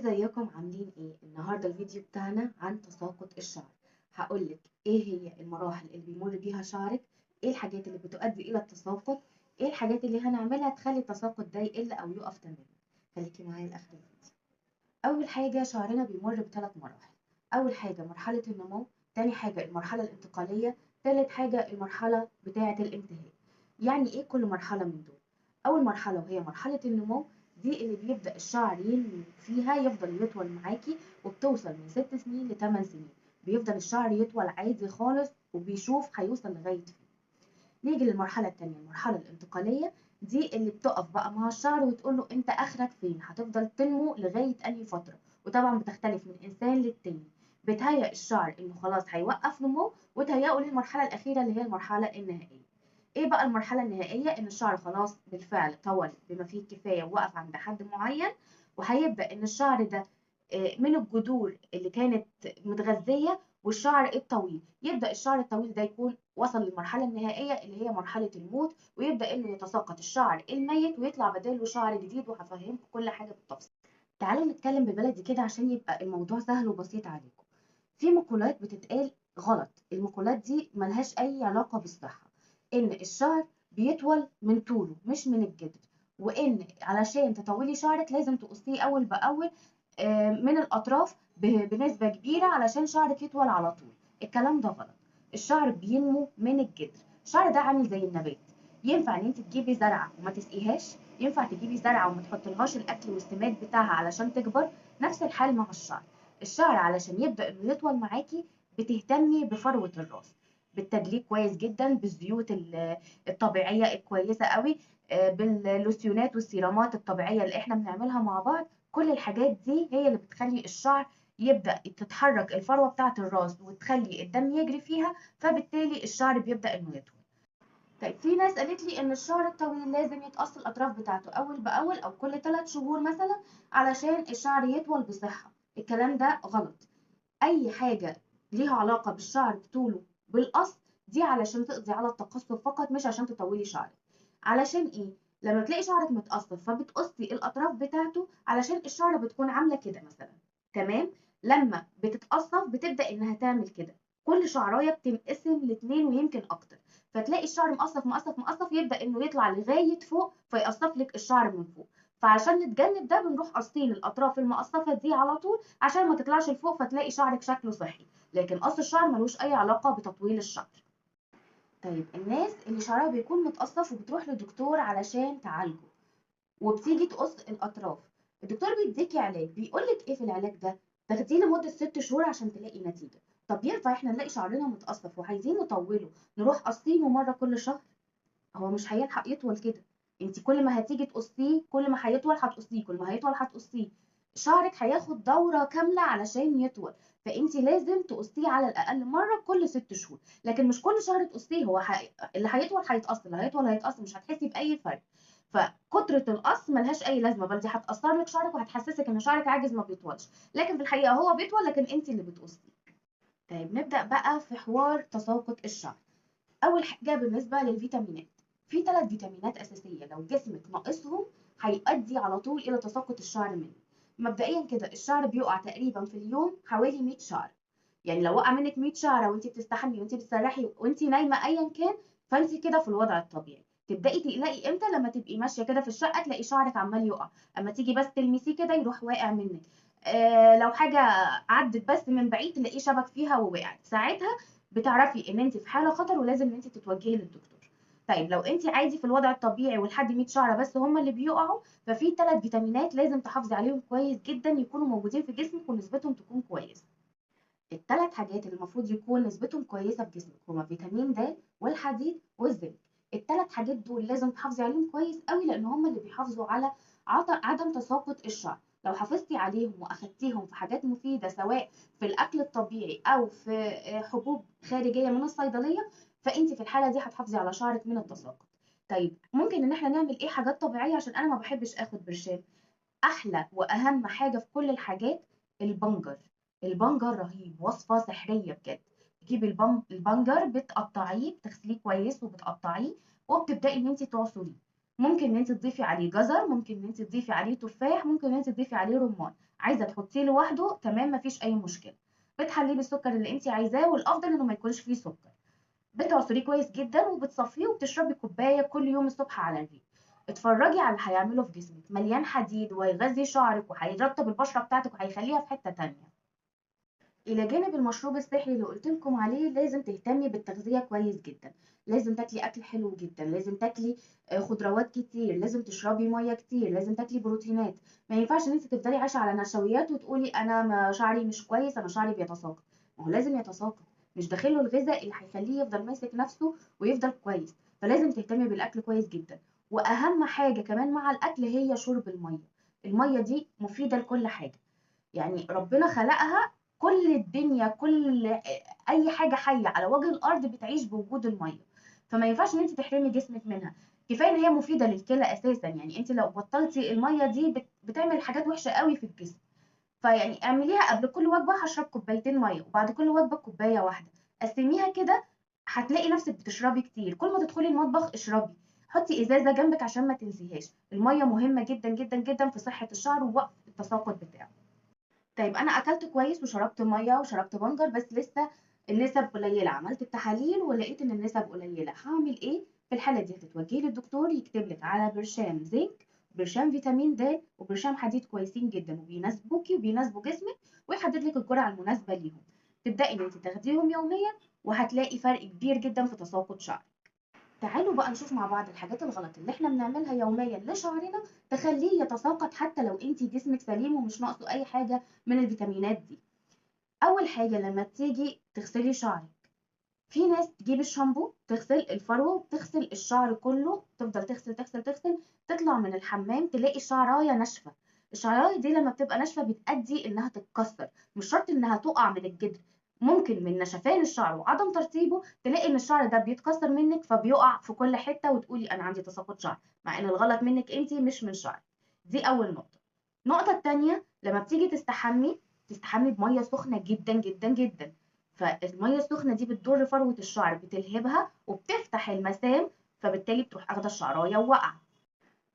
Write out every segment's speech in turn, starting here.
ازيكم عاملين ايه؟ النهارده الفيديو بتاعنا عن تساقط الشعر. هقولك ايه هي المراحل اللي بيمر بيها شعرك، ايه الحاجات اللي بتؤدي الى التساقط، ايه الحاجات اللي هنعملها تخلي التساقط ده يقل او يقف تماما. خليكي معايا لاخر الفيديو. اول حاجه شعرنا بيمر بثلاث مراحل. اول حاجه مرحله النمو، تاني حاجه المرحله الانتقاليه، تالت حاجه المرحله بتاعه الانتهاء. يعني ايه كل مرحله من دول؟ اول مرحله وهي مرحله النمو، دي اللي بيبدأ الشعر ينمو فيها، يفضل يطول معاكي وبتوصل من 6 سنين ل8 سنين. بيفضل الشعر يطول عادي خالص وبيشوف هيوصل لغاية فين. نيجي للمرحلة التانية، المرحلة الانتقالية، دي اللي بتقف بقى مع الشعر وتقول له انت اخرك فين، هتفضل تنمو لغاية انهي فترة، وطبعا بتختلف من انسان للتاني. بتهيأ الشعر انه خلاص هيوقف نمو، وتهيأه للمرحلة الأخيرة اللي هي المرحلة النهائية. ايه بقى المرحلة النهائية؟ ان الشعر خلاص بالفعل طول بما فيه الكفاية ووقف عند حد معين، وهيبدأ ان الشعر ده من الجذور اللي كانت متغذية والشعر الطويل، يبدأ الشعر الطويل ده يكون وصل للمرحلة النهائية اللي هي مرحلة الموت، ويبدأ انه يتساقط الشعر الميت ويطلع بداله شعر جديد، وهفهمكم كل حاجة بالتفصيل. تعالوا نتكلم ببلدي كده عشان يبقى الموضوع سهل وبسيط عليكم. في مقولات بتتقال غلط، المقولات دي ملهاش أي علاقة بالصحة. إن الشعر بيطول من طوله مش من الجذر، وإن علشان تطولي شعرك لازم تقصيه أول بأول من الأطراف بنسبة كبيرة علشان شعرك يطول على طول. الكلام ده غلط. الشعر بينمو من الجذر. الشعر ده عامل زي النبات. ينفع ان انت تجيبي زرعه وما تسقيهاش، ينفع تجيبي زرعه وما تحطلهاش الاكل والسماد بتاعها علشان تكبر. نفس الحال مع الشعر. الشعر علشان يبدأ انه يطول معاكي بتهتمي بفروة الراس، بالتدليك كويس جدا، بالزيوت الطبيعية الكويسة قوي، باللوسيونات والسيرامات الطبيعية اللي احنا بنعملها مع بعض. كل الحاجات دي هي اللي بتخلي الشعر يبدأ تتحرك الفروة بتاعة الراس وتخلي الدم يجري فيها، فبالتالي الشعر بيبدأ انه يطول. طيب في ناس قالت لي ان الشعر الطويل لازم يتقص الاطراف بتاعته اول باول او كل 3 شهور مثلا علشان الشعر يطول بصحة. الكلام ده غلط. اي حاجة ليها علاقة بالشعر بطوله بالقص، دي علشان تقضي على التقصف فقط مش عشان تطولي شعرك. علشان ايه؟ لما تلاقي شعرك متقصف فبتقصي الاطراف بتاعته علشان الشعر بتكون عاملة كده مثلا. تمام. لما بتتقصف بتبدأ انها تعمل كده، كل شعرايه بتنقسم لاتنين ويمكن اكتر، فتلاقي الشعر مقصف مقصف مقصف، يبدأ انه يطلع لغاية فوق فيقصف لك الشعر من فوق. فعشان نتجنب ده بنروح قاصين الاطراف المقصفه دي على طول عشان ما تطلعش لفوق فتلاقي شعرك شكله صحي. لكن قص الشعر ملوش اي علاقه بتطويل الشعر. طيب الناس اللي شعرها بيكون متقصف وبتروح لدكتور علشان تعالجه وبتيجي تقص الاطراف، الدكتور بيديكي علاج، بيقولك ايه في العلاج ده؟ تاخديه لمده 6 شهور عشان تلاقي نتيجه. طب ينفع احنا نلاقي شعرنا متقصف وعايزين نطوله نروح قاصينه مره كل شهر؟ هو مش هيلحق يطول كده. انت كل ما هتيجي تقصيه كل ما هيطول هتقصيه، كل ما هيطول هتقصيه. شعرك هياخد دورة كاملة علشان يطول. فانت لازم تقصيه على الاقل مرة كل 6 شهور، لكن مش كل شهر تقصيه. اللي هيطول هيتقص، اللي هيطول هيتقص، مش هتحسي باي فرق. فكترة القص ملهاش اي لازمة، بل دي هتقصر لك شعرك وهتحسسك ان شعرك عاجز ما بيطولش، لكن في الحقيقة هو بيطول لكن انت اللي بتقصيه. طيب نبدأ بقى في حوار تساقط الشعر. اول حاجه بالنسبه للفيتامينات، في 3 فيتامينات اساسيه لو جسمك ناقصهم هيؤدي على طول الى تساقط الشعر منه. مبدئيا كده الشعر بيقع تقريبا في اليوم حوالي 100 شعر. يعني لو وقع منك 100 شعره وانت بتستحمي وانت بتسرحي وانت نايمه ايا كان، فانت كده في الوضع الطبيعي. تبداي تقلقي امتى؟ لما تبقي ماشيه كده في الشقه تلاقي شعرك عمال يقع، اما تيجي بس تلمسيه كده يروح واقع منك. لو حاجه عدت بس من بعيد تلاقيه شبك فيها ووقعت، ساعتها بتعرفي ان انت في حاله خطر ولازم ان انت تتوجهي للدكتور. طيب لو انت عادي في الوضع الطبيعي ولحد 100 شعره بس هم اللي بيقعوا، ففي 3 فيتامينات لازم تحافظي عليهم كويس جدا يكونوا موجودين في جسمك ونسبتهم تكون كويسه. ال3 حاجات اللي المفروض يكون نسبتهم كويسه في جسمك هما فيتامين د والحديد والزنك. ال3 حاجات دول لازم تحافظي عليهم كويس قوي لان هما اللي بيحافظوا على عدم تساقط الشعر. لو حافظتي عليهم واخدتيهم في حاجات مفيده سواء في الاكل الطبيعي او في حبوب خارجيه من الصيدليه، فانت في الحاله دي هتحافظي على شعرك من التساقط. طيب ممكن ان احنا نعمل ايه حاجات طبيعيه عشان انا ما بحبش اخد برشام؟ احلى واهم حاجه في كل الحاجات البنجر. البنجر رهيب، وصفه سحريه بجد. تجيبي البنجر بتقطعيه، بتغسليه كويس وبتقطعيه وبتبداي ان انت تعصريه. ممكن ان انت تضيفي عليه جزر، ممكن ان انت تضيفي عليه تفاح، ممكن ان انت تضيفي عليه رمان، عايزه تحطيه لوحده تمام مفيش اي مشكله. بتحليه بالسكر اللي انت عايزاه، والافضل انه ما يكونش فيه سكر. بتعصريه كويس جدا وبتصفيه وبتشربي كوبايه كل يوم الصبح على الريق. اتفرجي على اللي هيعمله في جسمك، مليان حديد وهيغذي شعرك وهيرطب البشره بتاعتك وهيخليها في حته تانية. الى جانب المشروب الصحي اللي قلت لكم عليه، لازم تهتمي بالتغذيه كويس جدا. لازم تاكلي اكل حلو جدا، لازم تاكلي خضروات كتير، لازم تشربي ميه كتير، لازم تاكلي بروتينات. ما ينفعش ان انت تفضلي عايشه على نشويات وتقولي انا ما شعري مش كويس، انا شعري بيتساقط. ما هو لازم يتساقط، مش داخله الغذاء اللي هيخليه يفضل ماسك نفسه ويفضل كويس. فلازم تهتمي بالاكل كويس جدا. واهم حاجه كمان مع الاكل هي شرب الميه. الميه دي مفيده لكل حاجه، يعني ربنا خلقها. كل الدنيا، كل اي حاجه حيه على وجه الارض بتعيش بوجود الميه. فما ينفعش ان انت تحرمي جسمك منها. كفايه ان هي مفيده للكلى اساسا، يعني انت لو بطلتي الميه دي بتعمل حاجات وحشه قوي في الجسم. فيعني اعمليها قبل كل وجبه هشرب كوبايتين ميه، وبعد كل وجبه كوبايه واحده. قسميها كده، هتلاقي نفسك بتشربي كتير. كل ما تدخلي المطبخ اشربي. حطي ازازه جنبك عشان ما تنسيهاش. الميه مهمه جدا جدا جدا في صحه الشعر ووقف التساقط بتاعه. طيب انا اكلت كويس وشربت ميه وشربت بنجر، بس لسه النسب قليله. عملت التحاليل ولقيت ان النسب قليله. هعمل ايه في الحاله دي؟ هتتوجهي للدكتور يكتب لك على برشام زنك، برشام فيتامين د، وبرشام حديد كويسين جدا وبيناسبوكي وبيناسبوا جسمك، ويحدد لك الجرعه المناسبه ليهم. تبداي ان انت تاخديهم يوميا، وهتلاقي فرق كبير جدا في تساقط شعرك. تعالوا بقى نشوف مع بعض الحاجات الغلط اللي احنا بنعملها يوميا لشعرنا تخليه يتساقط حتى لو انتي جسمك سليم ومش ناقصه اي حاجة من الفيتامينات دي. اول حاجة، لما تيجي تغسلي شعرك، في ناس تجيب الشامبو تغسل الفروة وتغسل الشعر كله، تفضل تغسل تغسل تغسل، تطلع من الحمام تلاقي الشعراية ناشفة. الشعراية دي لما بتبقى ناشفة بتأدي انها تتكسر، مش شرط انها تقع من الجدر. ممكن من نشفان الشعر وعدم ترطيبه تلاقي ان الشعر ده بيتكسر منك فبيقع في كل حتة وتقولي انا عندي تساقط شعر، مع ان الغلط منك انتي مش من شعرك. دي اول نقطة. النقطة التانية، لما بتيجي تستحمي، تستحمي بمية سخنة جدا جدا جدا. فالميه السخنه دي بتضر فروه الشعر، بتلهبها وبتفتح المسام، فبالتالي بتروح اخده الشعرايه ووقع.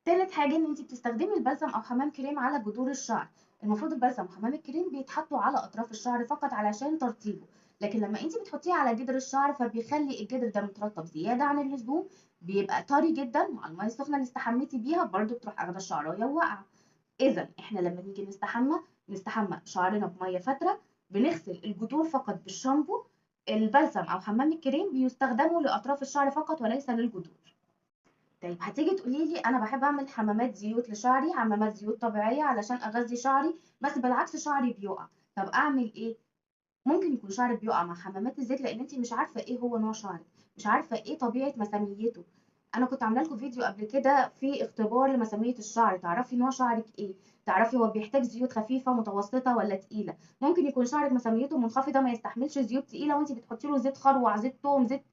تالت حاجه، ان انت بتستخدمي البلسم او حمام كريم على جذور الشعر. المفروض البلسم وحمام الكريم بيتحطوا على اطراف الشعر فقط علشان ترطيبه، لكن لما انت بتحطيه على جدر الشعر فبيخلي الجدر ده مترطب زياده عن اللزوم، بيبقى طري جدا. مع الميه السخنه اللي استحميتي بيها برده بتروح اخده الشعرايه ووقع. اذا احنا لما نيجي نستحمى شعرنا بميه فتره، بنغسل الجذور فقط بالشامبو. البلسم او حمام الكريم بيستخدموا لاطراف الشعر فقط وليس للجذور. طيب هتيجي تقولي لي انا بحب اعمل حمامات زيوت لشعري، حمامات زيوت طبيعيه علشان اغذي شعري، بس بالعكس شعري بيقع. طب اعمل ايه؟ ممكن يكون شعرك بيقع مع حمامات الزيت لان انت مش عارفه ايه هو نوع شعرك، مش عارفه ايه طبيعه مساميته. انا كنت عامله لكم فيديو قبل كده في اختبار لمساميه الشعر، تعرفي نوع شعرك ايه، تعرفي هو بيحتاج زيوت خفيفه متوسطه ولا تقيله. ممكن يكون شعرك مساميته منخفضه ما يستحملش زيوت تقيله، وانت بتحطي له زيت خروع، زيت توم، زيت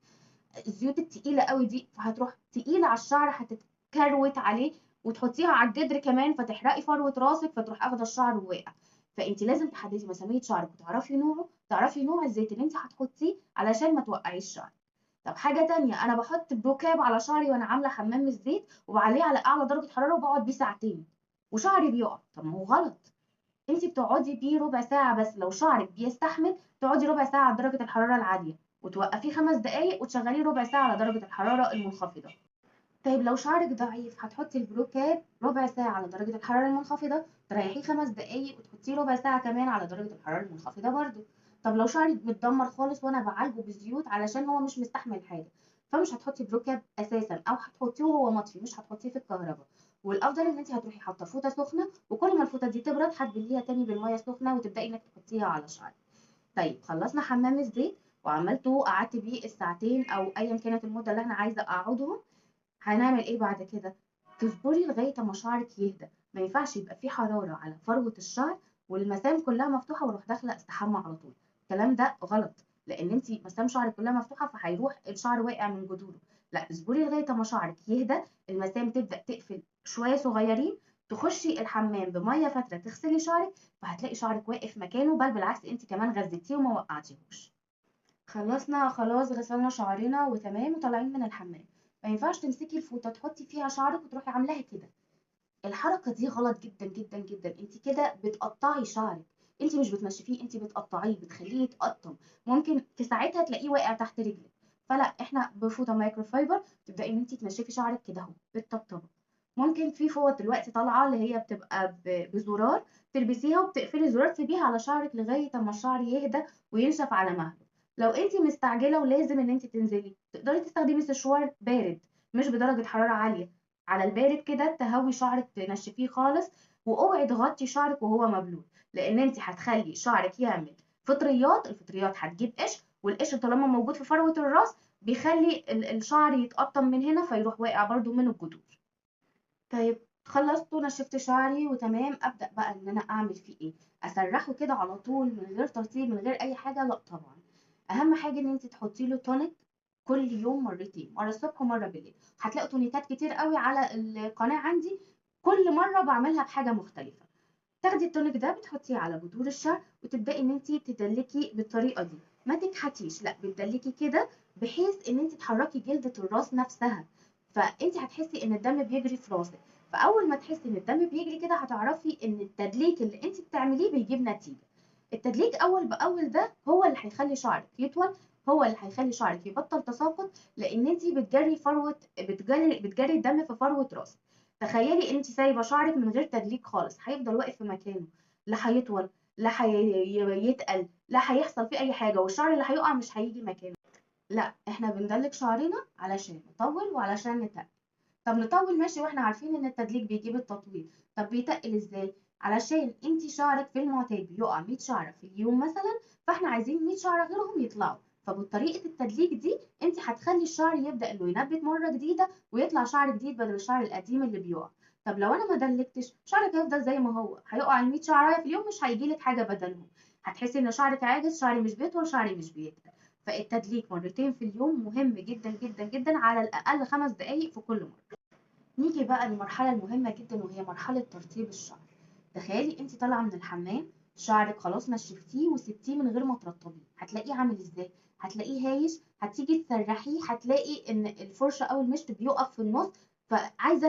الزيوت التقيله قوي دي، فهتروح تقيله على الشعر، هتتكروت عليه، وتحطيها على الجدر كمان فتحرقي فروه راسك فتروح اخده الشعر وواقع. فانت لازم تحددي مساميه شعرك وتعرفي نوعه، تعرفي نوع الزيت اللي انت هتحطيه علشان ما توقعيش الشعر. طب حاجه تانية، انا بحط بروكاب على شعري وانا عامله حمام الزيت وبعليه على اعلى درجه حراره وبقعد بيه ساعتين وشعري بيقع. طب ما هو غلط. انت بتقعدي بيه ربع ساعه بس، لو شعرك بيستحمل تقعدي ربع ساعه على درجه الحراره العاليه وتوقفيه 5 دقايق وتشغليه ربع ساعه على درجه الحراره المنخفضه. طيب لو شعرك ضعيف هتحطي البروكاب ربع ساعة على درجة الحرارة المنخفضة، تريحيه 5 دقايق وتحطيه ربع ساعة كمان على درجة الحرارة المنخفضة برضو. طب لو شعرك متدمر خالص وانا بعالجه بالزيوت علشان هو مش مستحمل حاجة، فمش هتحطي بروكاب اساسا، او هتحطيه وهو مطفي، مش هتحطيه في الكهرباء. والافضل ان انت هتروحي حاطه فوطه سخنه، وكل ما الفوطه دي تبرد هتبليها تاني بالميه السخنه وتبداي انك تحطيها على شعرك. طيب خلصنا حمام الزيت وعملته، قعدت بيه الساعتين او ايا كانت المده اللي انا عايزه اقعدهم. هنعمل ايه بعد كده؟ تصبري لغايه اما شعرك يهدى. ما ينفعش يبقى في حراره على فروه الشعر والمسام كلها مفتوحه واروح داخله استحمى على طول. الكلام ده غلط، لان انت مسام شعرك كلها مفتوحه فهيروح الشعر واقع من جذوره. لا، اصبري لغايه اما شعرك يهدى، المسام تبدا تقفل شويه صغيرين، تخشي الحمام بميه فتره تغسلي شعرك، فهتلاقي شعرك واقف مكانه، بل بالعكس انت كمان غذيتيه وما وقعتيهوش. خلصنا خلاص، غسلنا شعرنا وتمام وطالعين من الحمام. ما ينفعش تمسكي الفوطه تحطي فيها شعرك وتروحي عاملاها كده. الحركة دي غلط جدا جدا جدا، انت كده بتقطعي شعرك. انت مش بتنشفيه، انت بتقطعيه، بتخليه يتقطم. ممكن في ساعتها تلاقيه واقع تحت رجلك. فلا، احنا بفوطة مايكرو فايبر تبدأي ان انت تنشفي شعرك كده اهو بالطبطبة. ممكن في فوط دلوقتي طالعة اللي هي بتبقى بزرار، تلبسيها وبتقفلي الزرار تسيبيها على شعرك لغاية اما الشعر يهدى وينشف على مهله. لو انت مستعجلة ولازم ان انت تنزلي، تقدري تستخدمي سشوار بارد، مش بدرجة حرارة عالية، على البارد كده تهوي شعرك تنشفيه خالص. واوعي تغطي شعرك وهو مبلول، لان انت هتخلي شعرك يعمل فطريات، الفطريات هتجيب قشر، والقشر طالما موجود في فروة الراس بيخلي الشعر يتقطم من هنا فيروح واقع برضو من الجذور. طيب خلصت ونشفت شعري وتمام، ابدا بقى ان انا اعمل فيه ايه؟ اسرحه كده على طول من غير ترطيب من غير اي حاجه؟ لا طبعا. اهم حاجه ان انت تحطي له تونيك كل يوم مرتين، مره الصبح ومره بالليل. هتلاقوا تونيكات كتير قوي على القناه عندي، كل مره بعملها بحاجه مختلفه. تاخدي التونيك ده بتحطيه على جذور الشعر وتبداي ان انت تدلكي بالطريقه دي. ما تكحتيش، لا بتدلكي كده بحيث ان انت تحركي جلدة الراس نفسها. فانت هتحسي ان الدم بيجري في راسك. فاول ما تحسي ان الدم بيجري كده هتعرفي ان التدليك اللي انت بتعمليه بيجيب نتيجة. التدليك اول باول ده هو اللي هيخلي شعرك يطول، هو اللي هيخلي شعرك يبطل تساقط، لان انت بتجري الدم في فروة راسك. تخيلي انت سايبه شعرك من غير تدليك خالص، هيفضل واقف في مكانه، لا هيطول، لا هيتقل، لا هيحصل فيه اي حاجه، والشعر اللي هيقع مش هيجي مكانه. لا، احنا بندلك شعرنا علشان نطول وعلشان نتقل. طب نطول ماشي، واحنا عارفين ان التدليك بيجيب التطويل. طب بيتقل ازاي؟ علشان انت شعرك في المعتاد بيقع 100 شعره في اليوم مثلا، فاحنا عايزين 100 شعره غيرهم يطلعوا. فبطريقه التدليك دي انت هتخلي الشعر يبدا انه ينبت مره جديده ويطلع شعر جديد بدل الشعر القديم اللي بيقع. طب لو انا ما دلكتش، شعرك هيفضل زي ما هو، هيقع ال 100 شعره في اليوم، مش هيجيلك حاجه بدلهم. هتحسي ان شعرك عاجز، شعري مش بيطول، شعري مش بيتقل. فالتدليك مرتين في اليوم مهم جدا جدا جدا، على الاقل 5 دقايق في كل مره. نيجي بقى للمرحلة المهمة جدا وهي مرحلة ترطيب الشعر. تخيلي انت طالعة من الحمام، شعرك خلاص نشفتيه وسبتيه من غير ما ترطبيه، هتلاقيه عامل ازاي؟ هتلاقيه هايش. هتيجي تسرحيه هتلاقي ان الفرشة او المشط بيقف في النص، فعايزة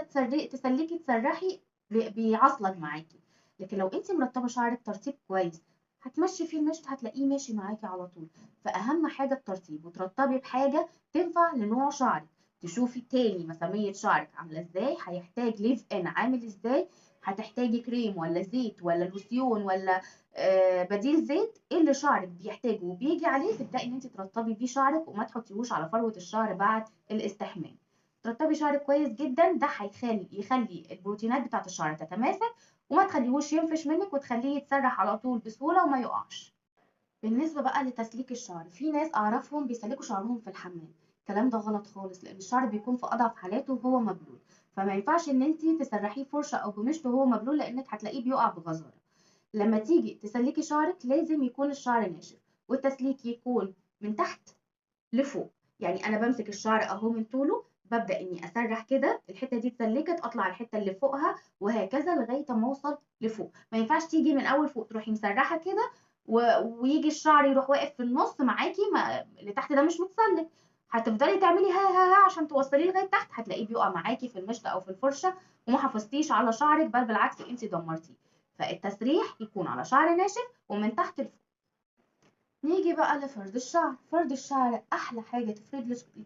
تسلكي تسرحي بيعصلك معاكي. لكن لو انت مرطبة شعرك ترطيب كويس، هتمشي فيه المشط هتلاقيه ماشي معاكي على طول. فأهم حاجة الترطيب، وترطبي بحاجة تنفع لنوع شعرك. تشوفي تاني مسامية شعرك عاملة ازاي، هيحتاج ليف ان عامل ازاي، هتحتاجي كريم ولا زيت ولا لوسيون ولا بديل زيت. ايه اللي شعرك بيحتاجه وبيجي عليه تبدأي ان انت ترطبي بيه شعرك، وما تحطيهوش على فروة الشعر بعد الاستحمام. ترطبي شعرك كويس جدا، ده يخلي البروتينات بتاعت الشعر تتماسك، وما تخليهوش ينفش منك، وتخليه يتسرح على طول بسهولة وما يقعش. بالنسبة بقى لتسليك الشعر، في ناس أعرفهم بيسلكوا شعرهم في الحمام. الكلام ده غلط خالص، لأن الشعر بيكون في أضعف حالاته وهو مبلول. فما ينفعش إن انتي تسرحيه فرشة أو بمشط وهو مبلول، لأنك هتلاقيه بيقع بغزارة. لما تيجي تسلكي شعرك لازم يكون الشعر ناشف، والتسليك يكون من تحت لفوق. يعني أنا بمسك الشعر أهو من طوله، ببدأ إني أسرح كده، الحتة دي اتسلكت أطلع الحتة اللي فوقها، وهكذا لغاية ما أوصل لفوق. ما ينفعش تيجي من أول فوق تروحي مسرحة كده ويجي الشعر يروح واقف في النص معاكي، ما اللي تحت ده مش متسلك. هتفضلي تعملي ها ها ها عشان توصليه لغايه تحت، هتلاقيه بيقع معاكي في المشط او في الفرشه، وما حافظتيش على شعرك، بل بالعكس انت دمرتيه. فالتسريح يكون على شعر ناشف ومن تحت لفوق. نيجي بقى لفرد الشعر. فرد الشعر احلى حاجه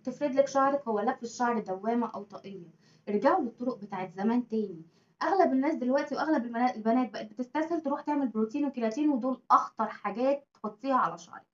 تفرد لك شعرك هو لف الشعر دوامه او طاقيه. ارجعوا للطرق بتاعت زمان تاني. اغلب الناس دلوقتي واغلب البنات بقت بتستسهل تروح تعمل بروتين وكيراتين، ودول اخطر حاجات تحطيها على شعرك.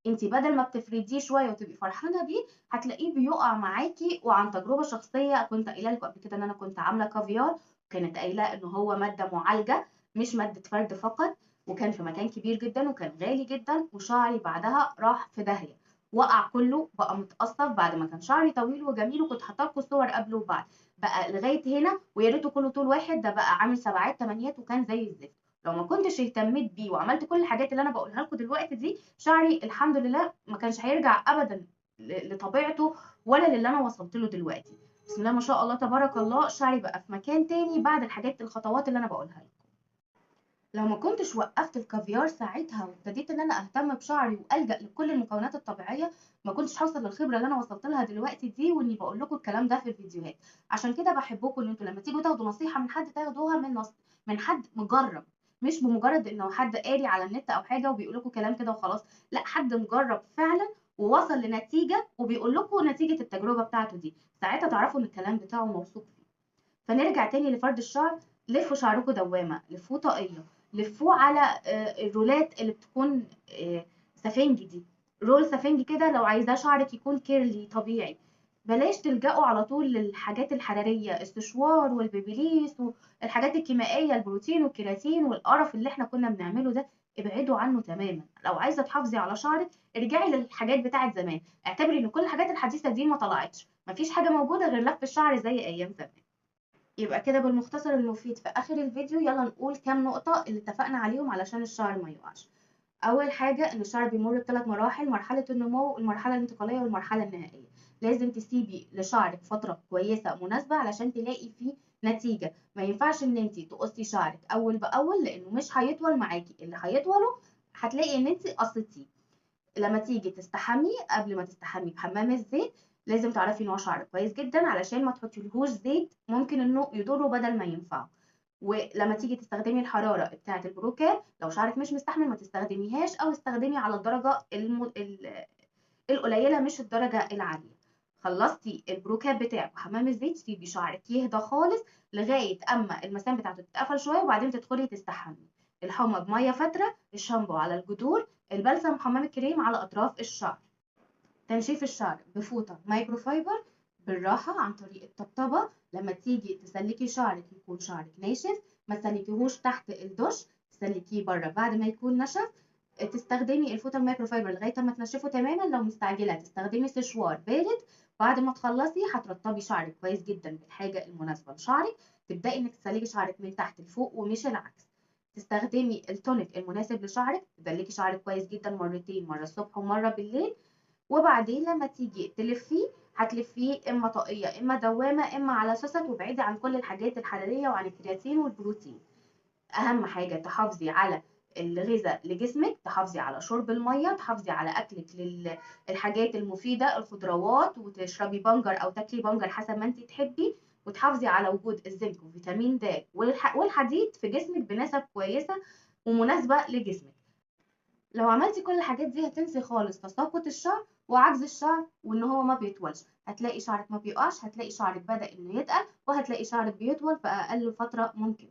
انت بدل ما بتفرديه شويه وتبقي فرحانه بيه، هتلاقيه بيقع معاكي. وعن تجربه شخصيه كنت قايله لكم قبل كده ان انا كنت عامله كافيار، كانت قايله ان هو ماده معالجه مش ماده فرد فقط، وكان في مكان كبير جدا وكان غالي جدا، وشعري بعدها راح في داهيه، وقع كله بقى متقصف بعد ما كان شعري طويل وجميل، وكنت حاطه لكم صور قبل وبعد. بقى لغايه هنا، ويا ريته كله طول واحد، ده بقى عامل سبعات تمانيات وكان زي الزفت. لو ما كنتش اهتميت بيه وعملت كل الحاجات اللي انا بقولها لكم دلوقتي دي، شعري الحمد لله ما كانش هيرجع ابدا لطبيعته ولا للي انا وصلت له دلوقتي. بسم الله ما شاء الله تبارك الله، شعري بقى في مكان تاني بعد الحاجات الخطوات اللي انا بقولها لكم. لو ما كنتش وقفت الكافيار ساعتها وابتديت ان انا اهتم بشعري والجا لكل المكونات الطبيعيه، ما كنتش هوصل للخبره اللي انا وصلت لها دلوقتي دي، واني بقول لكم الكلام ده في الفيديوهات. عشان كده بحبكم ان انتوا لما تيجوا تاخدوا نصيحه من حد تاخدوها من حد مجرب، مش بمجرد انه حد قاري على النت او حاجه وبيقول لكم كلام كده وخلاص. لا، حد مجرب فعلا ووصل لنتيجه وبيقول لكم نتيجه التجربه بتاعته دي، ساعتها تعرفوا ان الكلام بتاعه موثوق فيه. فنرجع تاني لفرد الشعر. لفوا شعركم دوامة، لفوه طاقية، لفوه على الرولات اللي بتكون سفنج دي. رول سفنج كده لو عايزاه شعرك يكون كيرلي طبيعي. بلاش تلجأوا على طول للحاجات الحرارية، السشوار والبيبيليس والحاجات الكيميائية، البروتين والكيراتين والقرف اللي احنا كنا بنعمله ده. ابعدوا عنه تماما. لو عايزة تحافظي على شعرك ارجعي للحاجات بتاعت زمان. اعتبري ان كل الحاجات الحديثة دي ما طلعتش، مفيش حاجة موجودة غير لف الشعر زي ايام زمان. يبقى كده بالمختصر المفيد في آخر الفيديو يلا نقول كام نقطة اللي اتفقنا عليهم علشان الشعر ما يقعش. أول حاجة إن الشعر بيمر ب3 مراحل: مرحلة النمو، المرحلة الانتقالية، والمرحلة النهائية. لازم تسيبي لشعرك فترة كويسة مناسبة علشان تلاقي فيه نتيجة. ما ينفعش إن انتي تقصي شعرك أول بأول لأنه مش هيطول معاكي، اللي هيطوله هتلاقي إن انتي قصيتيه. لما تيجي تستحمي، قبل ما تستحمي بحمام الزيت لازم تعرفي نوع شعرك كويس جدا علشان ما تحطيلهوش زيت ممكن انه يضره بدل ما ينفعه. ولما تيجي تستخدمي الحراره بتاعه البروكال، لو شعرك مش مستحمل ما تستخدميهاش، او استخدمي على الدرجه القليله مش الدرجه العاليه. خلصتي البروكال بتاعك وحمام الزيت، سيبي شعرك يهدى خالص لغايه اما المسام بتاعته تتقفل شويه، وبعدين تدخلي تستحمي. الحمى بميه فتره، الشامبو على الجذور، البلسم وحمام الكريم على اطراف الشعر. تنشيف الشعر بفوطه مايكرو فايبر بالراحه عن طريق الطبطبه. لما تيجي تسلكي شعرك يكون شعرك ناشف، ما تسلكيهوش تحت الدش، تسلكيه بره بعد ما يكون نشف. تستخدمي الفوطه المايكرو فايبر لغايه ما تنشفه تماما. لو مستعجله تستخدمي سشوار بارد. بعد ما تخلصي هترطبي شعرك كويس جدا بالحاجه المناسبه لشعرك. تبداي انك تسلكي شعرك من تحت لفوق ومش العكس. تستخدمي التونيك المناسب لشعرك، تدلكي شعرك كويس جدا مرتين، مره الصبح ومره بالليل. وبعدين لما تيجي تلفيه هتلفيه اما طاقيه اما دوامه اما على سوست، وابعدي عن كل الحاجات الحراريه وعن الكرياتين والبروتين. اهم حاجه تحافظي على الغذاء لجسمك، تحافظي على شرب الميه، تحافظي على اكلك للحاجات المفيده، الخضروات، وتشربي بنجر او تاكلي بنجر حسب ما انت تحبي. وتحافظي على وجود الزنك وفيتامين د والحديد في جسمك بنسب كويسه ومناسبه لجسمك. لو عملتي كل الحاجات دي هتنسي خالص تساقط الشعر وعجز الشعر وان هو ما بيطولش. هتلاقي شعرك ما بيقعش، هتلاقي شعرك بدأ انه يتقل، وهتلاقي شعرك بيطول في اقل فترة ممكن.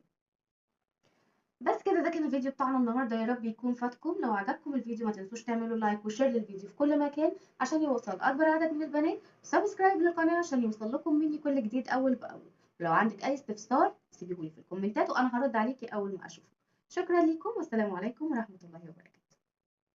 بس كده، ده كان الفيديو بتاعنا النهارده، يا رب يكون فاتكم. لو عجبكم الفيديو ما تنسوش تعملوا لايك وشير للفيديو في كل مكان عشان يوصل اكبر عدد من البنات، وسبسكرايب للقناة عشان يوصل لكم مني كل جديد اول باول. ولو عندك اي استفسار سيبيهولي في الكومنتات وانا هرد عليكي اول ما اشوفه. شكرا لكم والسلام عليكم ورحمة الله وبركاته.